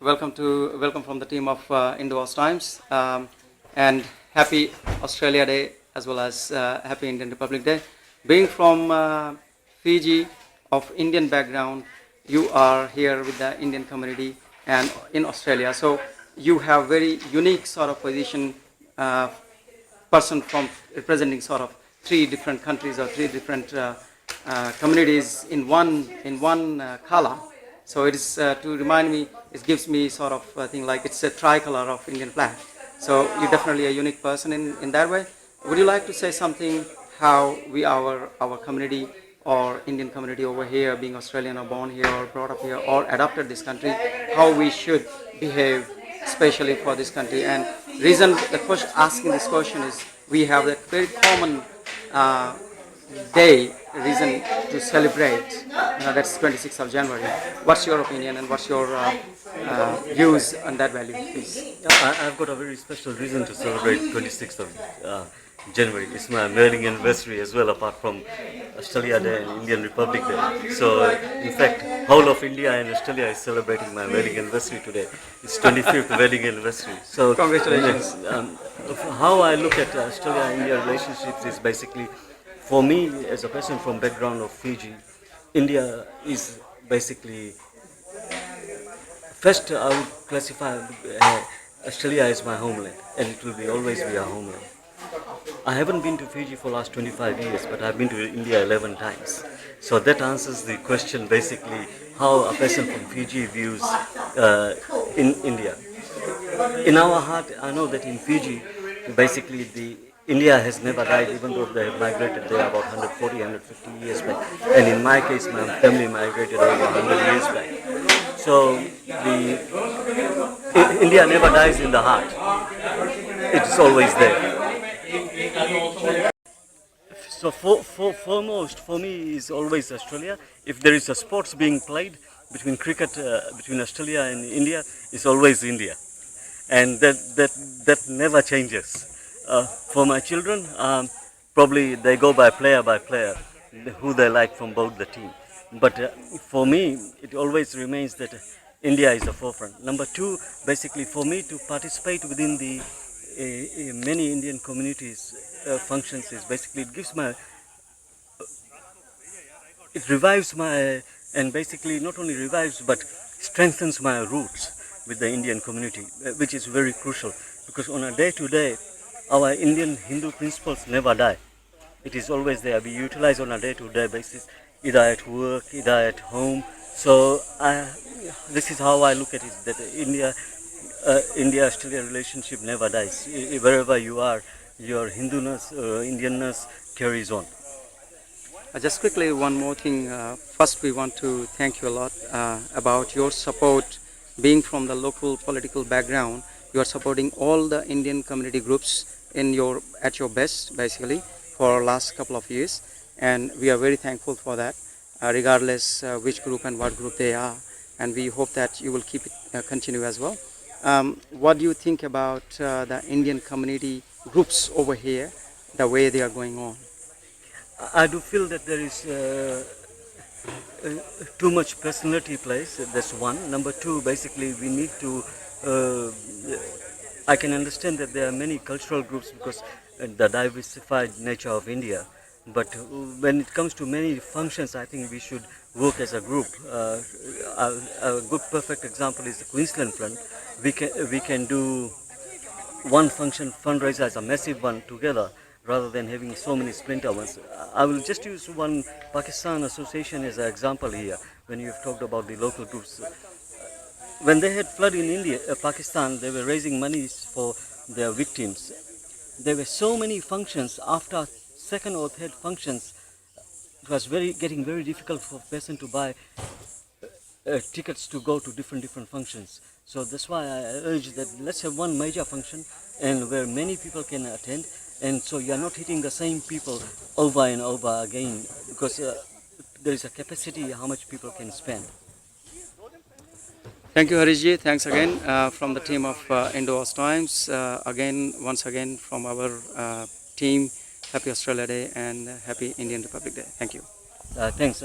welcome from the team of Indo-Aus Times, and happy Australia Day as well as happy Indian Republic Day. Being from Fiji of Indian background, you are here with the Indian community and in Australia, so you have very unique sort of position, person from representing sort of three different countries or three different communities in one color. So it is to remind me, it gives me sort of a thing like it's a tricolor of Indian flag. So you're definitely a unique person in that way. Would you like to say something how our community or Indian community over here, being Australian or born here or brought up here or adopted this country, how we should behave, especially for this country? And reason the question asking this question is we have a very common day reason to celebrate. That's 26th of January. What's your opinion and what's your views on that value, please? I've got a very special reason to celebrate 26th of January. It's my wedding anniversary as well, apart from Australia Day and Indian Republic Day. So, in fact, whole of India and Australia is celebrating my wedding anniversary today. It's 25th wedding anniversary. So, congratulations. How I look at Australia-India relationships is basically, for me, as a person from background of Fiji, India is basically, first I would classify Australia as my homeland, and it will always be our homeland. I haven't been to Fiji for the last 25 years, but I've been to India 11 times. So that answers the question basically how a person from Fiji views in India. In our heart, I know that in Fiji, basically India has never died, even though they have migrated there about 140, 150 years back. And in my case, my family migrated over 100 years back. So India never dies in the heart. It's always there. So foremost for me is always Australia. If there is a sports being played between cricket, between Australia and India, it's always India. And that never changes. For my children, probably they go by player, who they like from both the team. But for me, it always remains that India is the forefront. Number two, basically for me to participate within the many Indian communities functions is basically it revives my, and basically not only revives but strengthens my roots with the Indian community, which is very crucial, because on a day-to-day, our Indian Hindu principles never die. It is always there. We utilize on a day-to-day basis, either at work, either at home. So this is how I look at it, that India-Australia relationship never dies. Wherever you are, your Hinduness, Indianness carries on. Just quickly, one more thing. First, we want to thank you a lot about your support. Being from the local political background, you are supporting all the Indian community groups at your best, basically, for last couple of years, and we are very thankful for that, regardless which group and what group they are, and we hope that you will keep it continue as well. What do you think about the Indian community groups over here, the way they are going on? I do feel that there is too much personality plays. That's one. Number two, basically we need to, I can understand that there are many cultural groups because the diversified nature of India. But when it comes to many functions, I think we should work as a group. A good perfect example is the Queensland Front. We can do one function fundraiser as a massive one together, rather than having so many splinter ones. I will just use one Pakistan Association as an example here, when you've talked about the local groups. When they had flood in India, Pakistan, they were raising money for their victims. There were so many functions. After second or third functions, it was getting very difficult for a person to buy tickets to go to different functions. So that's why I urge that let's have one major function and where many people can attend, and so you are not hitting the same people over and over again, because there is a capacity how much people can spend. Thank you, Harishji. Thanks again from the team of Indo-Aus Times. Once again from our team, happy Australia Day and happy Indian Republic Day. Thank you. Thanks.